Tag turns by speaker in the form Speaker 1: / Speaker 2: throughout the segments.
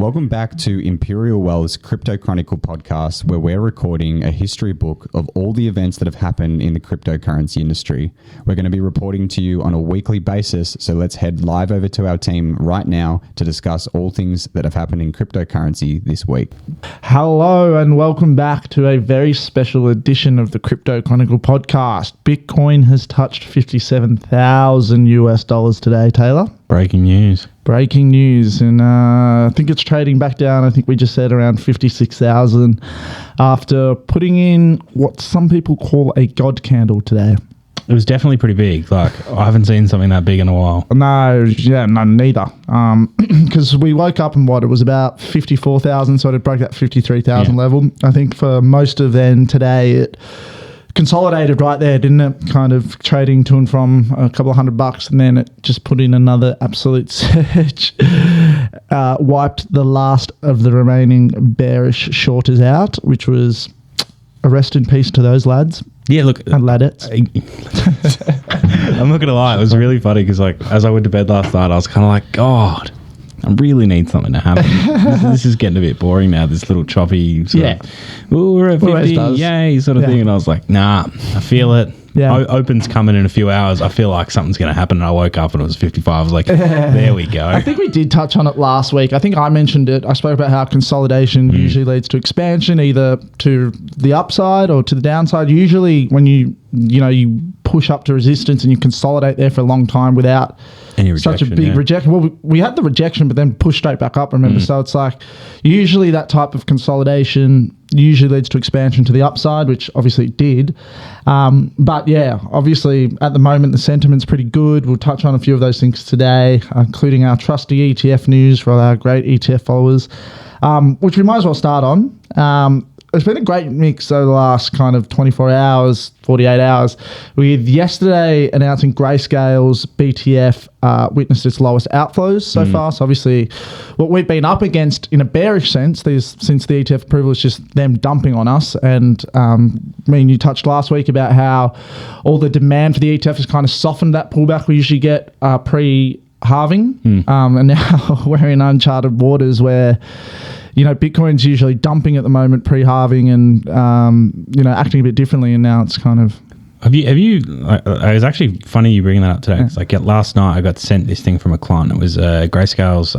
Speaker 1: Welcome back to Imperial Wealth's Crypto Chronicle Podcast, where we're recording a history book of all the events that have happened in the cryptocurrency industry. We're going to be reporting to you on a weekly basis, so let's head live over to our team right now to discuss all things that have happened in cryptocurrency this week.
Speaker 2: Hello and welcome back to a very special edition of the Crypto Chronicle Podcast. Bitcoin has touched $57,000 today, Taylor.
Speaker 3: Breaking news.
Speaker 2: And I think it's trading back down. I think we just said around 56,000 after putting in what some people call a God candle today.
Speaker 3: It was definitely pretty big. Like, I haven't seen something that big in a while.
Speaker 2: No, neither. Because we woke up and it was about 54,000, so it broke that 53,000 level. I think for most of then today, it consolidated right there, didn't it? Kind of trading to and from a couple of $100, and then it just put in another absolute surge. Wiped the last of the remaining bearish shorters out, which was a rest in peace to those lads.
Speaker 3: Yeah, look.
Speaker 2: And ladettes.
Speaker 3: I'm not going to lie. It was really funny because, like, as I went to bed last night, I was kind of like, God, I really need something to happen. this is getting a bit boring now, this little choppy sort of, we're at 50, yay, sort of thing. And I was like, nah, I feel it. Yeah. Open's coming in a few hours. I feel like something's going to happen. And I woke up and it was 55. I was like, there we go.
Speaker 2: I think we did touch on it last week. I think I mentioned it. I spoke about how consolidation usually leads to expansion, either to the upside or to the downside. Usually when you push up to resistance and you consolidate there for a long time without any rejection, such a big rejection. Well, we had the rejection, but then pushed straight back up, remember? So it's like usually that type of consolidation usually leads to expansion to the upside, which obviously it did. But yeah, obviously at the moment the sentiment's pretty good. We'll touch on a few of those things today, including our trusty ETF news for all our great ETF followers, which we might as well start on. It's been a great mix over the last kind of 24 hours, 48 hours, with yesterday announcing Grayscale's BTF witnessed its lowest outflows so far. So obviously what we've been up against in a bearish sense since the ETF approval is just them dumping on us. And you touched last week about how all the demand for the ETF has kind of softened that pullback we usually get pre-halving. And now we're in uncharted waters where Bitcoin's usually dumping at the moment pre-halving and, acting a bit differently. And now it's kind of...
Speaker 3: Have you? It was actually funny you bringing that up today. It's like last night I got sent this thing from a client. It was Grayscale's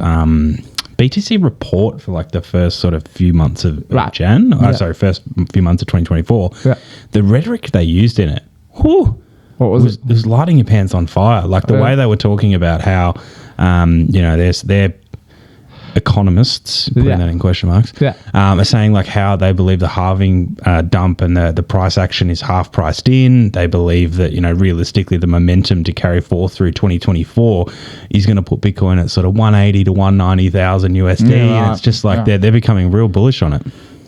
Speaker 3: BTC report for like the first sort of few months of Jan. First few months of 2024. Yeah. The rhetoric they used in it, what was it? It was lighting your pants on fire. Like the way they were talking about how, their economists, putting that in question marks, are saying like how they believe the halving dump and the price action is half priced in. They believe that, realistically the momentum to carry forth through 2024 is going to put Bitcoin at sort of 180 to 190,000 USD. And it's just like they're becoming real bullish on it.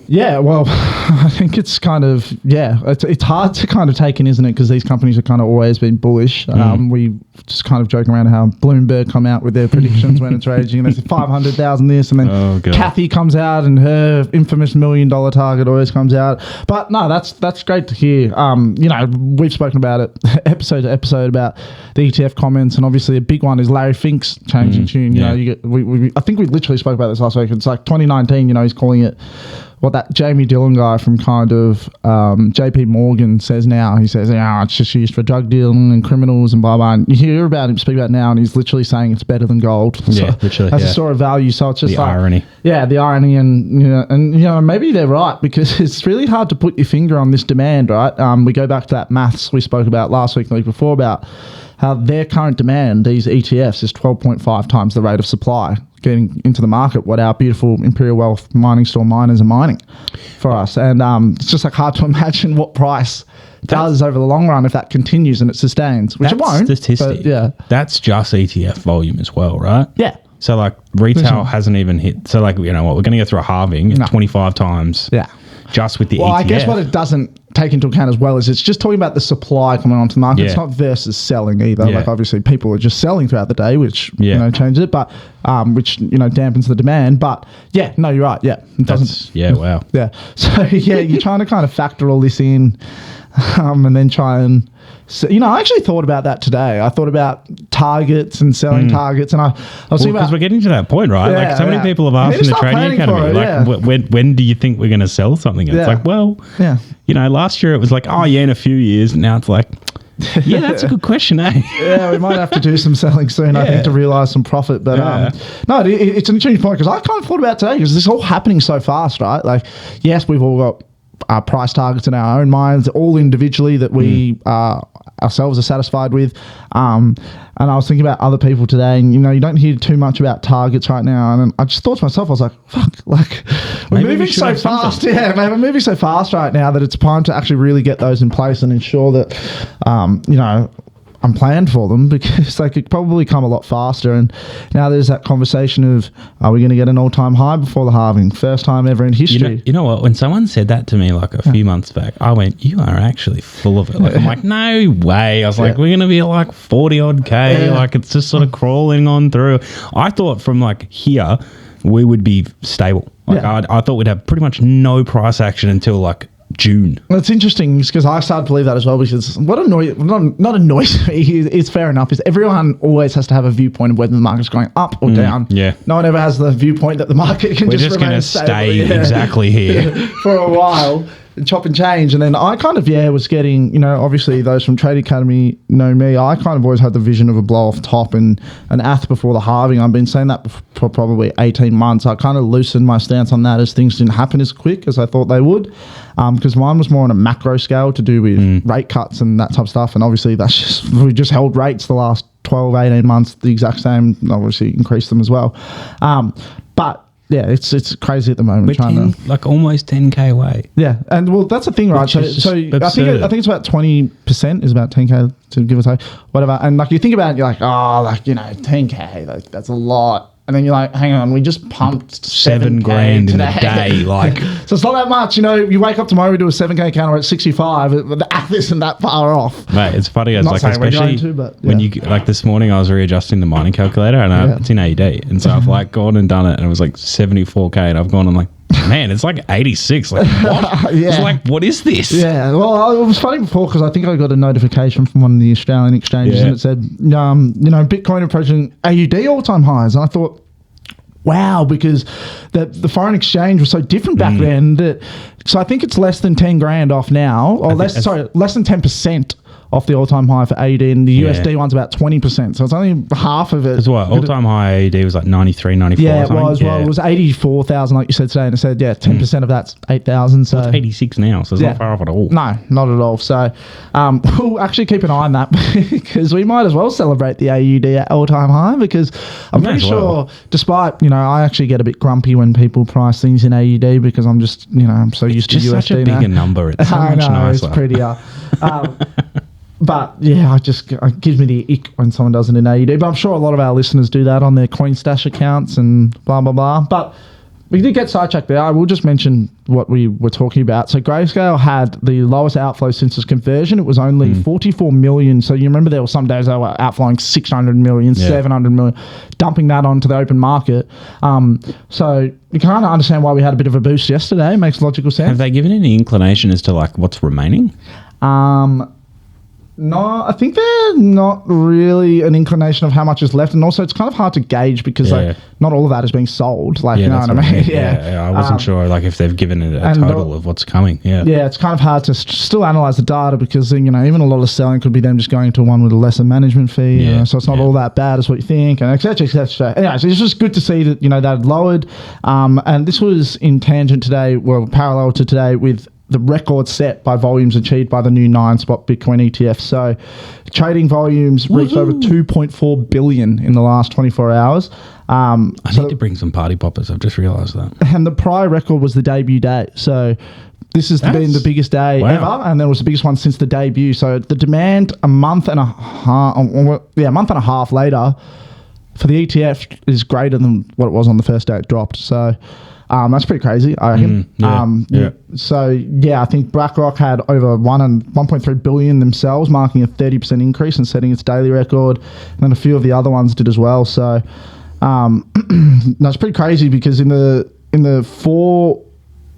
Speaker 2: Yeah, well, I think it's kind of, it's hard to kind of take in, isn't it? Because these companies have kind of always been bullish. We just kind of joke around how Bloomberg come out with their predictions when it's raging. And they say 500,000 this, and then Kathy comes out and her infamous $1 million target always comes out. But no, that's great to hear. We've spoken about it episode to episode about the ETF comments, and obviously a big one is Larry Fink's changing tune. I think we literally spoke about this last week. It's like 2019, he's calling it what that Jamie Dillon guy from kind of JP Morgan says now. He says, it's just used for drug dealing and criminals and blah, blah. And you hear about him speak about it now, and he's literally saying it's better than gold.
Speaker 3: Yeah, literally.
Speaker 2: That's a store of value. So it's just
Speaker 3: the irony.
Speaker 2: Yeah, the irony. And maybe they're right, because it's really hard to put your finger on this demand, right? We go back to that maths we spoke about last week and the week before about how their current demand, these ETFs, is 12.5 times the rate of supply getting into the market, what our beautiful Imperial Wealth mining store miners are mining for us. And it's just like hard to imagine what price does over the long run if that continues and it sustains, which it won't.
Speaker 3: Statistic. That's just ETF volume as well, right?
Speaker 2: Yeah.
Speaker 3: So like retail hasn't even hit. So like, we're going to go through a halving 25 times. Yeah. Just with the ETF.
Speaker 2: Well, I guess what it doesn't take into account as well is it's just talking about the supply coming onto the market. Yeah. It's not versus selling either. Yeah. Like obviously people are just selling throughout the day, which changes it, but which dampens the demand. But yeah, no, you're right. Yeah, it doesn't.
Speaker 3: Wow.
Speaker 2: Yeah. So yeah, you're trying to kind of factor all this in, and then try and So, I actually thought about that today. I thought about targets and selling targets, and I was thinking
Speaker 3: because we're getting to that point, right?
Speaker 2: Yeah,
Speaker 3: like so many people have asked in the trading academy, when do you think we're going to sell something? And it's like, well, last year it was like, oh yeah, in a few years. Now it's like, yeah, that's a good question, eh?
Speaker 2: Yeah, we might have to do some selling soon, I think, to realise some profit. But no, it's an interesting point because I kind of thought about today because this is all happening so fast, right? Like, yes, we've all got our price targets in our own minds, all individually that we ourselves are satisfied with. And I was thinking about other people today, and you don't hear too much about targets right now. And I just thought to myself, I was like, fuck, like we're moving so fast. Yeah, man, we're moving so fast right now that it's time to actually really get those in place and ensure that, I'm planned for them because they could probably come a lot faster. And now there's that conversation of, are we going to get an all-time high before the halving? First time ever in history.
Speaker 3: You know what? When someone said that to me like a few months back, I went, you are actually full of it. Like, I'm like, no way. I was like, we're going to be at like 40 odd K. Like it's just sort of crawling on through. I thought from like here, we would be stable. Like I thought we'd have pretty much no price action until like June.
Speaker 2: Well, it's interesting because I started to believe that as well, because what not annoys me, it's fair enough, is everyone always has to have a viewpoint of whether the market's going up or down.
Speaker 3: Yeah.
Speaker 2: No one ever has the viewpoint that the market can
Speaker 3: We're just going to stay exactly here
Speaker 2: for a while. Chop and change. And then I kind of was getting, obviously those from Trade Academy know me, I kind of always had the vision of a blow off top and an ath before the halving. I've been saying that for probably 18 months. I kind of loosened my stance on that as things didn't happen as quick as I thought they would, because mine was more on a macro scale to do with rate cuts and that type of stuff. And obviously we just held rates the last 12, 18 months the exact same, obviously increased them as well. But yeah, it's crazy at the moment.
Speaker 3: We're like almost 10K away.
Speaker 2: Yeah, and well, that's the thing, right? So I think it's about 20% is about 10K to give or take, whatever. And like you think about it, you're like, 10K, like that's a lot. And then you're like, hang on, we just pumped $7,000
Speaker 3: in a day. Like,
Speaker 2: so it's not that much. You wake up tomorrow, we do a 7K counter at 65. The app isn't that far off.
Speaker 3: Mate, it's funny. It's like, especially when you, like this morning, I was readjusting the mining calculator and it's in AUD. And so I've like gone and done it and it was like 74K. And I've gone and like, man, it's like 86. Like, what? It's like, what is this?
Speaker 2: Yeah. Well, it was funny before because I think I got a notification from one of the Australian exchanges and it said, Bitcoin approaching AUD all-time highs. And I thought, wow, because the foreign exchange was so different back then. So I think it's less than 10 grand off now, or less than 10% off the all-time high for AUD, and the USD one's about 20%. So it's only half of it.
Speaker 3: As well, all-time high AUD was like 93, 94
Speaker 2: Yeah, it was. Well, it was 84,000, like you said today, and it said, 10% of that's 8,000. So
Speaker 3: it's 86 now, so it's not far off at all.
Speaker 2: No, not at all. So we'll actually keep an eye on that because we might as well celebrate the AUD at all-time high, because I'm pretty sure, despite, I actually get a bit grumpy when people price things in AUD because I'm just, I'm so used to USD now.
Speaker 3: It's such a bigger number. It's so much nicer.
Speaker 2: It's prettier. But yeah, it gives me the ick when someone does it in AUD. But I'm sure a lot of our listeners do that on their CoinStash accounts and blah, blah, blah. But we did get sidetracked there. I will just mention what we were talking about. So Grayscale had the lowest outflow since its conversion. It was only 44 million. So you remember there were some days they were outflowing 600 million, 700 million, dumping that onto the open market. So you kind of understand why we had a bit of a boost yesterday. It makes logical sense.
Speaker 3: Have they given any inclination as to like what's remaining?
Speaker 2: No, I think there's not really an inclination of how much is left, and also it's kind of hard to gauge because like not all of that is being sold. Like, you know what I mean?
Speaker 3: I wasn't sure like if they've given it a total of what's coming. Yeah,
Speaker 2: it's kind of hard to still analyze the data because even a lot of selling could be them just going to one with a lesser management fee. So it's not all that bad as what you think, and etc. etc. Anyway, so it's just good to see that that had lowered, and this was in tangent today, well, parallel to today with the record set by volumes achieved by the new 9-spot Bitcoin ETF. So trading volumes reached over 2.4 billion in the last 24 hours.
Speaker 3: I need to bring some party poppers. I've just realised that.
Speaker 2: And the prior record was the debut day. So this has been the biggest day ever, and it was the biggest one since the debut. So the demand a month and a half later for the ETF is greater than what it was on the first day it dropped. So that's pretty crazy, I reckon. So, I think BlackRock had over 1.3 billion themselves, marking a 30% increase and setting its daily record. And then a few of the other ones did as well. So, that's pretty crazy because in the 4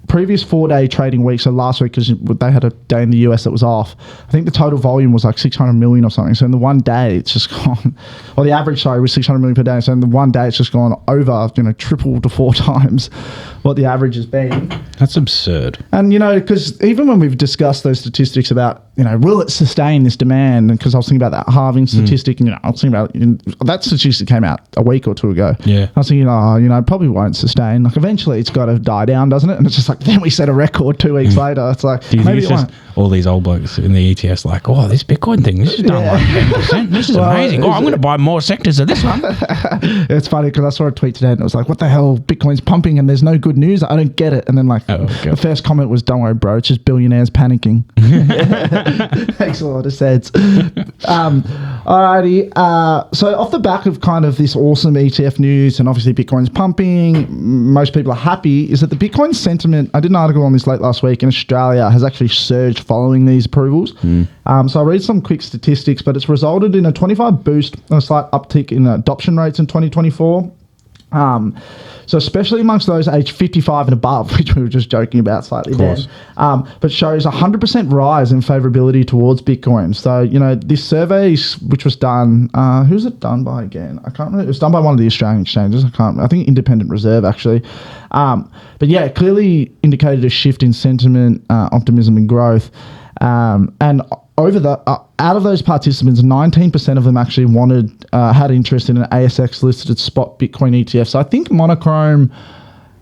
Speaker 2: previous 4-day trading week, so last week, because they had a day in the US that was off, I think the total volume was like 600 million or something. So in the one day, it's just gone, or the average, was 600 million per day. So in the one day, it's just gone over, triple to 4 times what the average has been.
Speaker 3: That's absurd.
Speaker 2: And, because even when we've discussed those statistics about, will it sustain this demand? Because I was thinking about that halving statistic, and, I was thinking about that statistic came out a week or two ago.
Speaker 3: Yeah.
Speaker 2: I was thinking, it probably won't sustain. Like, eventually it's got to die down, doesn't it? And it's just like, then we set a record 2 weeks later. It's like,
Speaker 3: do you think it's just all these old blokes in the ETFs like, oh, this Bitcoin thing, this is done like 10%. This is amazing. I'm going to buy more sectors of this one.
Speaker 2: It's funny because I saw a tweet today and it was like, what the hell? Bitcoin's pumping and there's no good news. I don't get it. And then the first comment was, don't worry, bro. It's just billionaires panicking. Makes a lot of sense. Alrighty. So off the back of kind of this awesome ETF news and obviously Bitcoin's pumping, most people are happy, is that the Bitcoin sentiment, I did an article on this late last week, in Australia has actually surged following these approvals. So I'll read some quick statistics, but it's resulted in a 25 boost and a slight uptick in adoption rates in 2024. So especially amongst those aged 55 and above, which we were just joking about slightly then, but shows 100% rise in favorability towards Bitcoin. So, this survey, which was done, who's it done by again? I can't remember. It was done by one of the Australian exchanges. I think Independent Reserve, actually. But yeah, clearly indicated a shift in sentiment, optimism and growth. And over out of those participants, 19% of them actually had interest in an ASX listed spot Bitcoin ETF. So I think Monochrome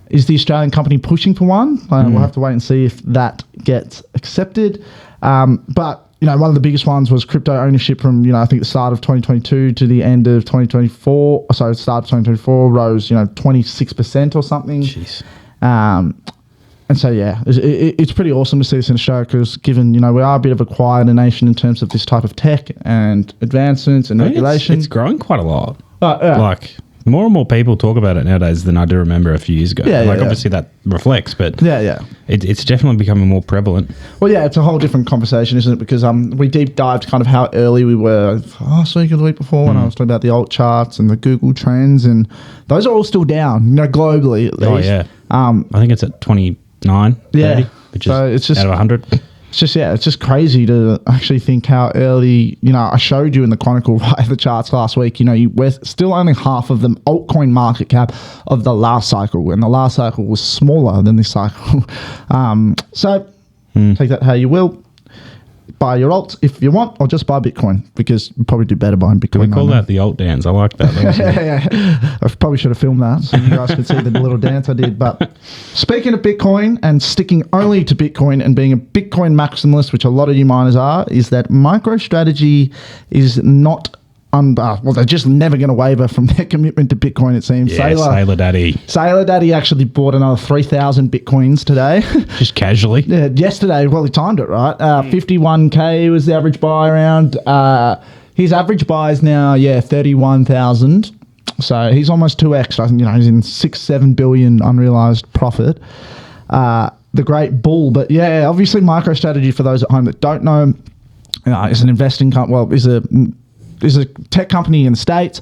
Speaker 2: is the Australian company pushing for one. We'll have to wait and see if that gets accepted. But one of the biggest ones was crypto ownership from, I think the start of 2022 to the end of 2024. Sorry, start of 2024 rose, 26% or something.
Speaker 3: Jeez.
Speaker 2: And so, yeah, it's pretty awesome to see this in Australia because given, we are a bit of a quieter nation in terms of this type of tech and advancements and regulation.
Speaker 3: It's growing quite a lot.
Speaker 2: Yeah.
Speaker 3: Like, more and more people talk about it nowadays than I do remember a few years ago. Obviously that reflects, but it's definitely becoming more prevalent.
Speaker 2: Well, yeah, it's a whole different conversation, isn't it? Because we deep dived kind of how early we were last week or the week before when I was talking about the alt charts and the Google trends, and those are all still down, globally at least.
Speaker 3: Oh, yeah. I think it's at 29, 30, which is it's just, out of 100.
Speaker 2: It's just crazy to actually think how early, I showed you in the Chronicle, right, the charts last week, we're still only half of the altcoin market cap of the last cycle, and the last cycle was smaller than this cycle. Take that how you will. Buy your alts if you want, or just buy Bitcoin, because you probably do better buying Bitcoin.
Speaker 3: Can we call that the alt dance? I like that.
Speaker 2: I probably should have filmed that so you guys could see the little dance I did. But speaking of Bitcoin and sticking only to Bitcoin and being a Bitcoin maximalist, which a lot of you miners are, is that MicroStrategy is not they're just never going to waver from their commitment to Bitcoin, it seems.
Speaker 3: Yeah, Saylor Daddy.
Speaker 2: Saylor Daddy actually bought another 3,000 Bitcoins today.
Speaker 3: Just casually?
Speaker 2: Yeah, yesterday. Well, he timed it, right? 51K was the average buy around. His average buy is now, 31,000. So he's almost 2x. I think, he's in 6-7 billion unrealized profit. The great bull. But yeah, obviously MicroStrategy, for those at home that don't know, is an investing company. Is a tech company in the States.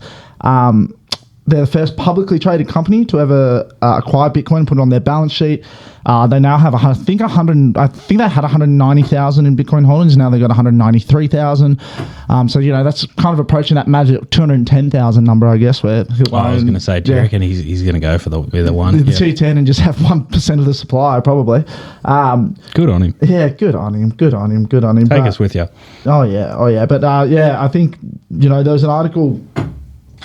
Speaker 2: They're the first publicly traded company to ever acquire Bitcoin and put it on their balance sheet. They now have, I think they had 190,000 in Bitcoin holdings. Now they've got 193,000. So, that's kind of approaching that magic 210,000 number, I guess. Where
Speaker 3: I was going to say, do you reckon he's going to go for the one?
Speaker 2: The 210 and just have 1% of the supply, probably.
Speaker 3: Good on him.
Speaker 2: Yeah, good on him.
Speaker 3: Take us with you.
Speaker 2: Oh, yeah. But, I think, there was an article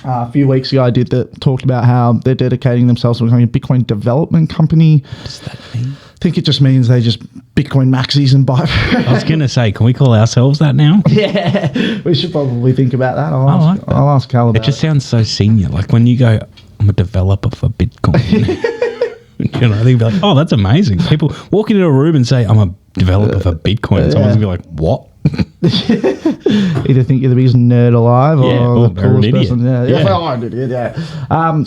Speaker 2: a few weeks ago I did that talked about how they're dedicating themselves to becoming a Bitcoin development company.
Speaker 3: What does that mean?
Speaker 2: I think it just means they just Bitcoin maxis and buy.
Speaker 3: I was going to say, can we call ourselves that now?
Speaker 2: Yeah, we should probably think about that. I'll ask Cal about it.
Speaker 3: It just sounds so senior. Like when you go, I'm a developer for Bitcoin. They'd be like, oh, that's amazing. People walk into a room and say, I'm a developer for Bitcoin. Someone's going to be like, what?
Speaker 2: Either think you're the biggest nerd alive or the coolest person. I'm an idiot.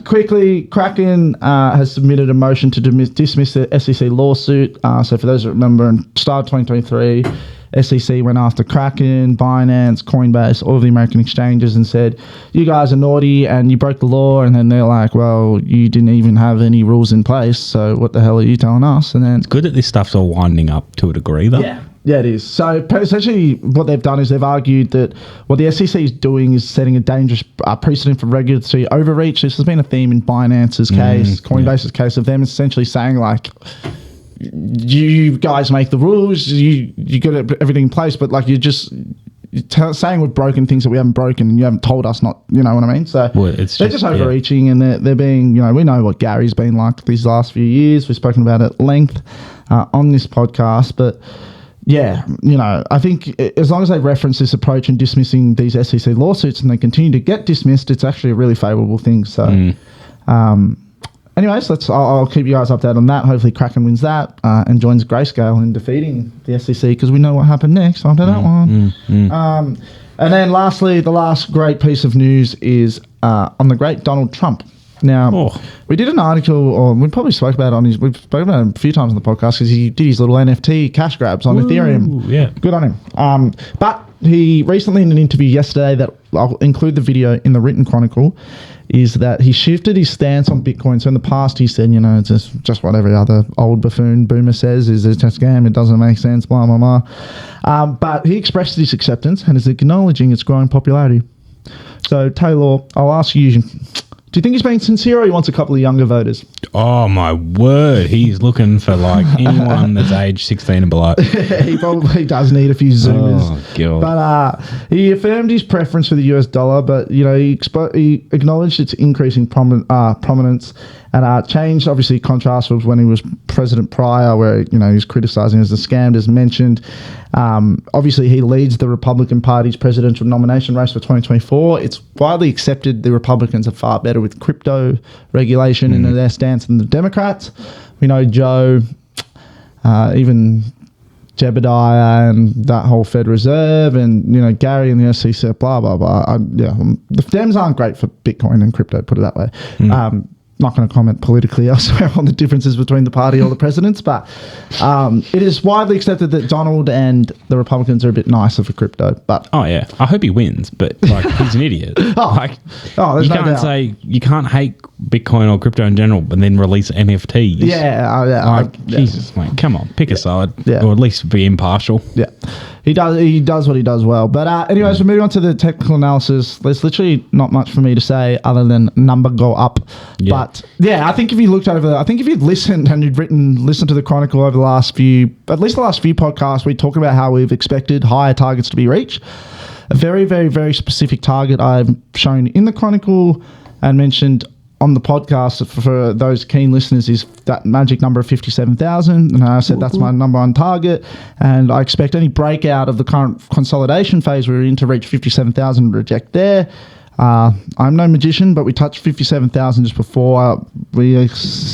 Speaker 2: Quickly, Kraken has submitted a motion to dismiss the SEC lawsuit. So for those that remember, in start of 2023, SEC went after Kraken, Binance, Coinbase, all of the American exchanges and said, you guys are naughty and you broke the law. And then they're like, well, you didn't even have any rules in place, so what the hell are you telling us? And then
Speaker 3: It's good that this stuff's all winding up to a degree, though.
Speaker 2: Yeah, it is. So essentially what they've done is they've argued that what the SEC is doing is setting a dangerous precedent for regulatory overreach. This has been a theme in Binance's case, Coinbase's case, of them essentially saying like, you guys make the rules, you got everything in place, but like you're just saying we've broken things that we haven't broken and you haven't told us not, you know what I mean? So they're just overreaching and they're being, we know what Gary's been like these last few years. We've spoken about it at length on this podcast, but yeah, I think as long as they reference this approach in dismissing these SEC lawsuits and they continue to get dismissed, it's actually a really favourable thing. So, anyways, I'll keep you guys updated on that. Hopefully Kraken wins that and joins Grayscale in defeating the SEC because we know what happened next after that one. And then lastly, the last great piece of news is on the great Donald Trump. Now, we did an article, or we probably spoke about it we've spoken about it a few times on the podcast because he did his little NFT cash grabs on Ethereum.
Speaker 3: Yeah.
Speaker 2: Good on him. But he recently, in an interview yesterday that I'll include the video in the written chronicle, is that he shifted his stance on Bitcoin. So in the past, he said, it's just what every other old buffoon boomer says, is it's a scam, it doesn't make sense, blah, blah, blah. But he expressed his acceptance and is acknowledging its growing popularity. So, Taylor, I'll ask you, do you think he's being sincere or he wants a couple of younger voters?
Speaker 3: Oh, my word. He's looking for like anyone that's age 16 and below.
Speaker 2: He probably does need a few Zoomers.
Speaker 3: Oh, God.
Speaker 2: But he affirmed his preference for the US dollar, but he acknowledged its increasing prominence and changed, obviously, contrast with when he was president prior, where he was criticising as a scam, as mentioned. Obviously, he leads the Republican Party's presidential nomination race for 2024. It's widely accepted the Republicans are far better with crypto regulation and their stance than the Democrats. We know Joe, even Jebediah and that whole Fed Reserve and, Gary and the SEC, blah, blah, blah. The Dems aren't great for Bitcoin and crypto, put it that way. Not going to comment politically elsewhere on the differences between the party or the presidents, but it is widely accepted that Donald and the Republicans are a bit nicer for crypto. But
Speaker 3: I hope he wins, but he's an idiot. You can't say you can't hate Bitcoin or crypto in general, but then release NFTs. Jesus, mate, come on, pick a side, or at least be impartial.
Speaker 2: Yeah. He does what he does well. But anyways, we're moving on to the technical analysis. There's literally not much for me to say other than number go up. Yeah. But I think if you looked over, I think if you'd listened and you'd listened to the Chronicle over the last few podcasts, we talk about how we've expected higher targets to be reached. A very, very, very specific target I've shown in the Chronicle and mentioned on the podcast for those keen listeners is that magic number of 57,000. And I said that's my number one target. And I expect any breakout of the current consolidation phase we're in to reach 57,000 reject there. I'm no magician, but we touched 57,000 just before. We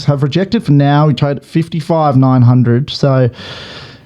Speaker 2: have rejected for now. We trade at 55,900. So,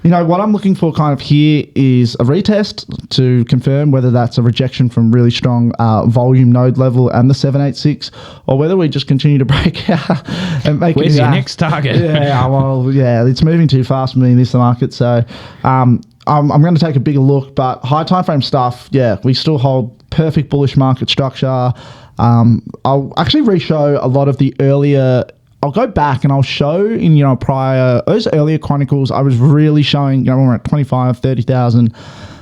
Speaker 2: what I'm looking for kind of here is a retest to confirm whether that's a rejection from really strong volume node level and the 786, or whether we just continue to break out and make
Speaker 3: Where's your next target?
Speaker 2: It's moving too fast for me in this market. So I'm going to take a bigger look, but high time frame stuff, we still hold perfect bullish market structure. I'll actually re-show a lot of the earlier. I'll go back and I'll show in, those earlier chronicles, I was really showing, when we're at 25, 30,000,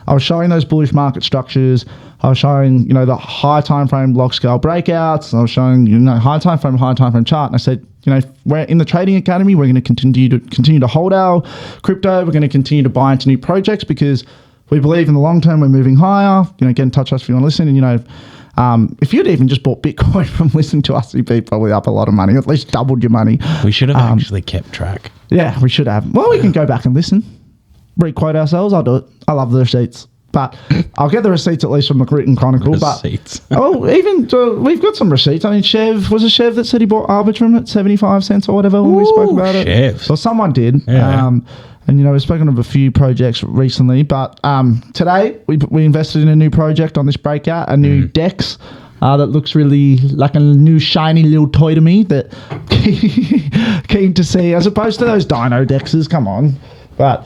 Speaker 2: I was showing those bullish market structures. I was showing, the high time frame block scale breakouts. I was showing, high time frame chart. And I said, we're in the trading academy. We're going to continue to hold our crypto. We're going to continue to buy into new projects because we believe in the long term we're moving higher. Get in touch with us if you want to listen. And, if you'd even just bought Bitcoin from listening to us, you'd be probably up a lot of money, at least doubled your money.
Speaker 3: We should have actually kept track.
Speaker 2: Yeah, we should have. Well, we can go back and listen. Re-quote ourselves. I'll do it. I love the receipts. But I'll get the receipts at least from the written chronicle.
Speaker 3: Receipts.
Speaker 2: Even we've got some receipts. I mean, Chev that said he bought Arbitrum at 75 cents or whatever when we spoke about it.
Speaker 3: Chev.
Speaker 2: Well, someone did. Yeah. And, we've spoken of a few projects recently, but today we invested in a new project on this breakout, a new DEX that looks really like a new shiny little toy to me that keen to see, as opposed to those Dino DEXs, come on. But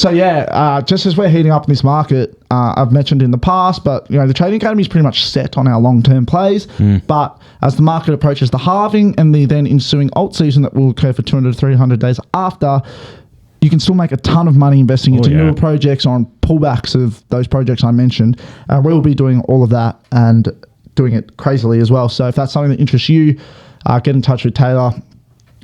Speaker 2: So just as we're heating up in this market, I've mentioned in the past, but the Trading Academy is pretty much set on our long-term plays. But as the market approaches the halving and the then ensuing alt season that will occur for 200 to 300 days after, you can still make a ton of money investing into newer projects or on pullbacks of those projects I mentioned. We'll be doing all of that and doing it crazily as well. So if that's something that interests you, get in touch with Taylor.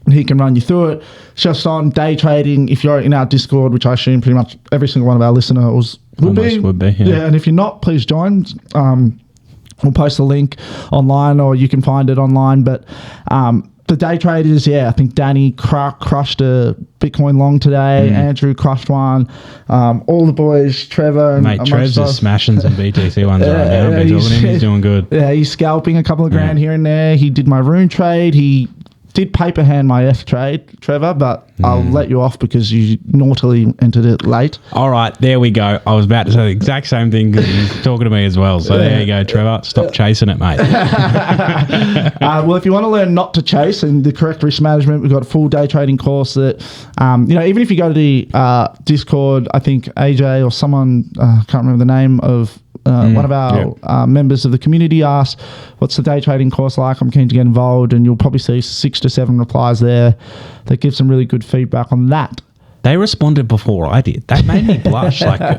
Speaker 2: He can run you through it. It's just on day trading. If you're in our Discord, which I assume pretty much every single one of our listeners would be. Yeah, and if you're not, please join. We'll post the link online, or you can find it online. But the day traders, I think Danny crushed a Bitcoin long today. Andrew crushed one. All the boys, Trevor.
Speaker 3: Mate, Trev's just smashing some BTC ones right now. I've been talking to him. He's doing good.
Speaker 2: Yeah, he's scalping a couple of grand here and there. He did my rune trade. He did paper hand my F trade, Trevor, but I'll let you off because you naughtily entered it late.
Speaker 3: All right, there we go. I was about to say the exact same thing because he's talking to me as well. So there you go, Trevor. Stop chasing it, mate.
Speaker 2: Well, if you want to learn not to chase and the correct risk management, we've got a full day trading course that, even if you go to the Discord, I think AJ or someone, can't remember the name of one of our members of the community asked, what's the day trading course like? I'm keen to get involved, and you'll probably see 6 to 7 replies there that give some really good feedback on that.
Speaker 3: They responded before I did. That made me blush. I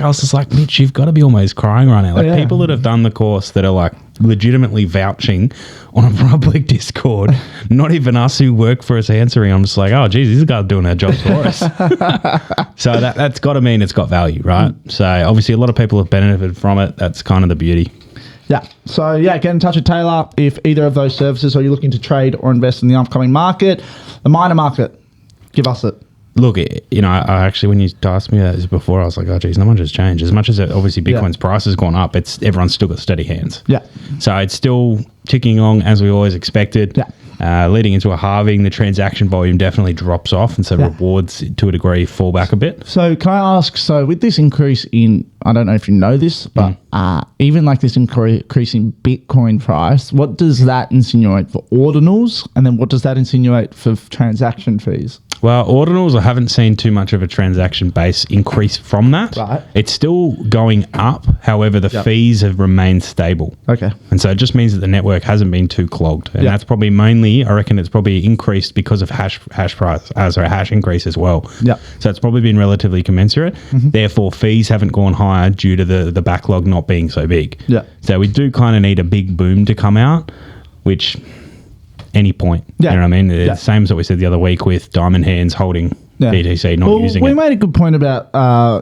Speaker 3: was just like, Mitch, you've got to be almost crying right now. People that have done the course that are legitimately vouching on a public Discord, not even us who work for us answering. I'm just like, oh, geez, these guys are doing our jobs for us. So that's got to mean it's got value, right? So obviously a lot of people have benefited from it. That's kind of the beauty.
Speaker 2: Yeah. So, get in touch with Taylor if either of those services, or you're looking to trade or invest in the upcoming market. The minor market, give us it.
Speaker 3: Look, I actually, when you asked me this before, I was like, oh, geez, not much has changed. As much as obviously Bitcoin's price has gone up, everyone's still got steady hands.
Speaker 2: Yeah.
Speaker 3: So it's still ticking along as we always expected. Yeah. Leading into a halving, the transaction volume definitely drops off, and so rewards to a degree fall back a bit.
Speaker 2: So can I ask, with this increase in, I don't know if you know this, but even this increase in Bitcoin price, what does that insinuate for ordinals? And then what does that insinuate for transaction fees?
Speaker 3: Well, ordinals, I haven't seen too much of a transaction base increase from that.
Speaker 2: Right.
Speaker 3: It's still going up. However, the fees have remained stable.
Speaker 2: Okay.
Speaker 3: And so it just means that the network hasn't been too clogged. And that's probably mainly, I reckon it's probably increased because of hash price, hash increase as well.
Speaker 2: Yeah.
Speaker 3: So it's probably been relatively commensurate. Therefore, fees haven't gone higher due to the backlog not being so big.
Speaker 2: Yeah.
Speaker 3: So we do kind of need a big boom to come out, which... any point. You know what I mean? The same as what we said the other week with diamond hands holding BTC, not using it.
Speaker 2: We made a good point about,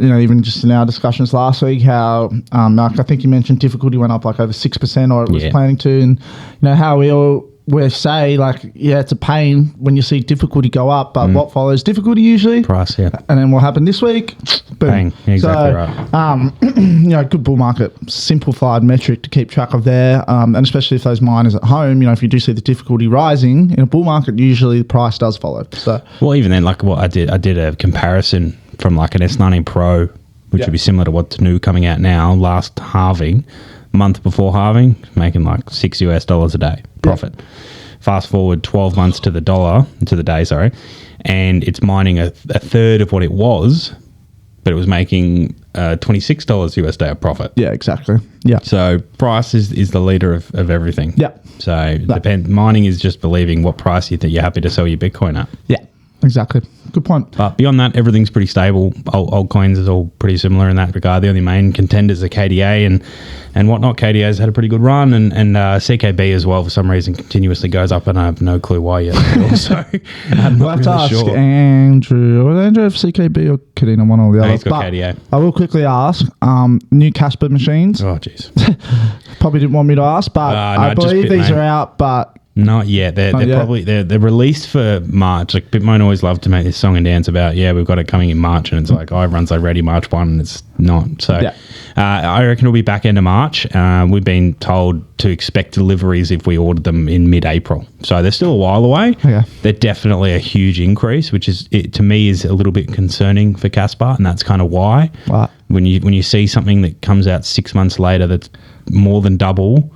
Speaker 2: even just in our discussions last week, how, Mark, I think you mentioned difficulty went up over 6%, or it was planning to, and, how we say, it's a pain when you see difficulty go up, but what follows difficulty usually?
Speaker 3: Price, yeah.
Speaker 2: And then what happened this week? Boom.
Speaker 3: Bang. Exactly right.
Speaker 2: Good bull market, simplified metric to keep track of there, and especially if those miners at home, if you do see the difficulty rising, in a bull market, usually the price does follow. So,
Speaker 3: well, even then, what I did a comparison from an S19 Pro, which would be similar to what's new coming out now, last halving, month before halving, making $6 a day profit. Fast forward 12 months to the day, and it's mining a third of what it was, but it was making $26 USD of profit.
Speaker 2: Yeah, exactly. Yeah.
Speaker 3: So price is the leader of everything.
Speaker 2: Yeah.
Speaker 3: So mining is just believing what price you think you're happy to sell your Bitcoin at.
Speaker 2: Yeah. Exactly. Good point.
Speaker 3: But beyond that, everything's pretty stable. Altcoins is all pretty similar in that regard. The only main contenders are KDA and whatnot. KDA's had a pretty good run, and CKB as well for some reason continuously goes up, and I have no clue why yet. So I'm not really sure.
Speaker 2: Andrew. Will Andrew have CKB or Kadena, one or the other?
Speaker 3: He's got KDA.
Speaker 2: I will quickly ask, new Casper machines.
Speaker 3: Oh, jeez.
Speaker 2: Probably didn't want me to ask, but I believe these are out, but...
Speaker 3: Not yet. They're probably they're released for March. Bitmoan always loved to make this song and dance about, we've got it coming in March, and it's everyone's ready March 1, and it's not. So I reckon it'll be back end of March. We've been told to expect deliveries if we ordered them in mid-April. So they're still a while away. Okay. They're definitely a huge increase, which is to me is a little bit concerning for Caspar, and that's kind of why.
Speaker 2: Right.
Speaker 3: When you see something that comes out 6 months later that's more than double,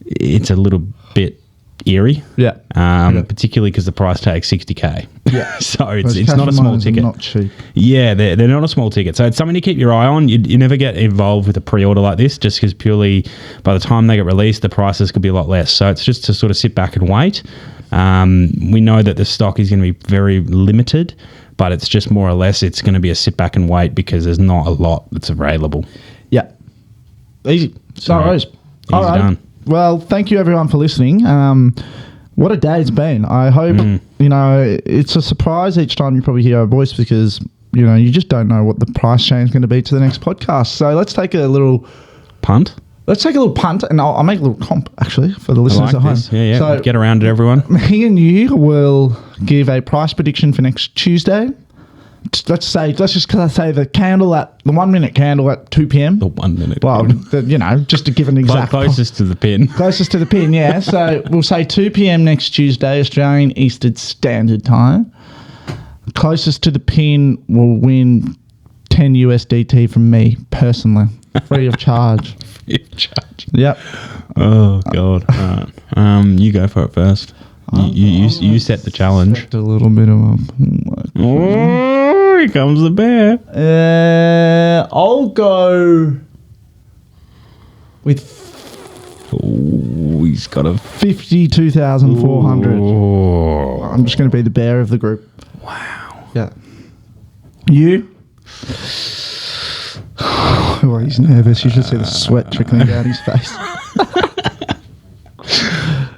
Speaker 3: it's a little bit eerie.
Speaker 2: Yeah.
Speaker 3: Particularly because the price tag's 60K.
Speaker 2: Yeah.
Speaker 3: So
Speaker 2: Those
Speaker 3: it's
Speaker 2: cash
Speaker 3: not a small
Speaker 2: miners are
Speaker 3: ticket.
Speaker 2: not cheap.
Speaker 3: Yeah, they're not a small ticket. So it's something to keep your eye on. You never get involved with a pre-order like this just because purely by the time they get released, the prices could be a lot less. So it's just to sort of sit back and wait. We know that the stock is going to be very limited, but it's just more or less it's going to be a sit back and wait because there's not a lot that's available.
Speaker 2: Yeah. Easy.
Speaker 3: So,
Speaker 2: no worries. All right.
Speaker 3: done.
Speaker 2: Well, thank you everyone for listening. What a day it's been. I hope, it's a surprise each time you probably hear our voice because, you just don't know what the price change is going to be to the next podcast. So let's take a little
Speaker 3: punt.
Speaker 2: Let's take a little punt, and I'll make a little comp, actually, for the listeners at home.
Speaker 3: This. Yeah.
Speaker 2: So
Speaker 3: get around it, everyone.
Speaker 2: Me and you will give a price prediction for next Tuesday. Let's just say the 1 minute candle at 2 p.m.
Speaker 3: The 1 minute.
Speaker 2: Well, just to give an exact.
Speaker 3: Closest to the pin.
Speaker 2: Closest to the pin, yeah. So we'll say 2 p.m. next Tuesday, Australian Eastern Standard Time. Closest to the pin will win 10 USDT from me personally, free of charge.
Speaker 3: Free of charge.
Speaker 2: Yep.
Speaker 3: Oh God. All right. You go for it first. You set the challenge.
Speaker 2: A little bit of a.
Speaker 3: Oh, here comes the bear.
Speaker 2: I'll go with.
Speaker 3: Oh, he's got a
Speaker 2: 52,400.
Speaker 3: Oh.
Speaker 2: I'm just going to be the bear of the group.
Speaker 3: Wow.
Speaker 2: Yeah. You? Oh, he's nervous. You should see the sweat trickling down his face.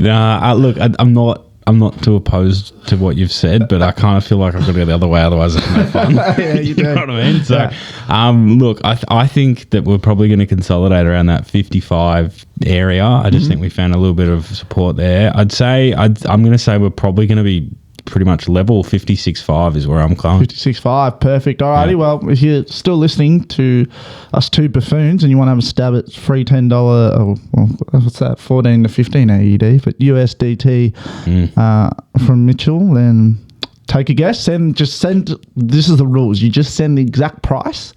Speaker 3: Nah, look, I'm not too opposed to what you've said, but I kind of feel like I've got to go the other way, otherwise it's no fun.
Speaker 2: Yeah, you do.
Speaker 3: know what I mean? So,
Speaker 2: Yeah.
Speaker 3: Look, I think that we're probably going to consolidate around that 55 area. I just think we found a little bit of support there. I'm going to say we're probably going to be pretty much level. 56.5 is where I'm going.
Speaker 2: 56.5, perfect. Alrighty, well, if you're still listening to us two buffoons and you want to have a stab at free $10, what's that, 14 to 15 AUD, but USDT from Mitchell, then take a guess. This is the rules. You just send the exact price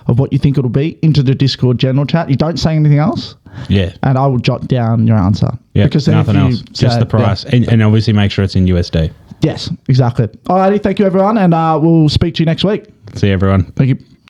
Speaker 2: of what you think it'll be into the Discord general chat. You don't say anything else.
Speaker 3: Yeah.
Speaker 2: And I will jot down your answer.
Speaker 3: Yeah,
Speaker 2: because then
Speaker 3: nothing else. Just the price. Yeah. And obviously make sure it's in USD.
Speaker 2: Yes, exactly. Alrighty, thank you everyone, and we'll speak to you next week.
Speaker 3: See you, everyone.
Speaker 2: Thank you.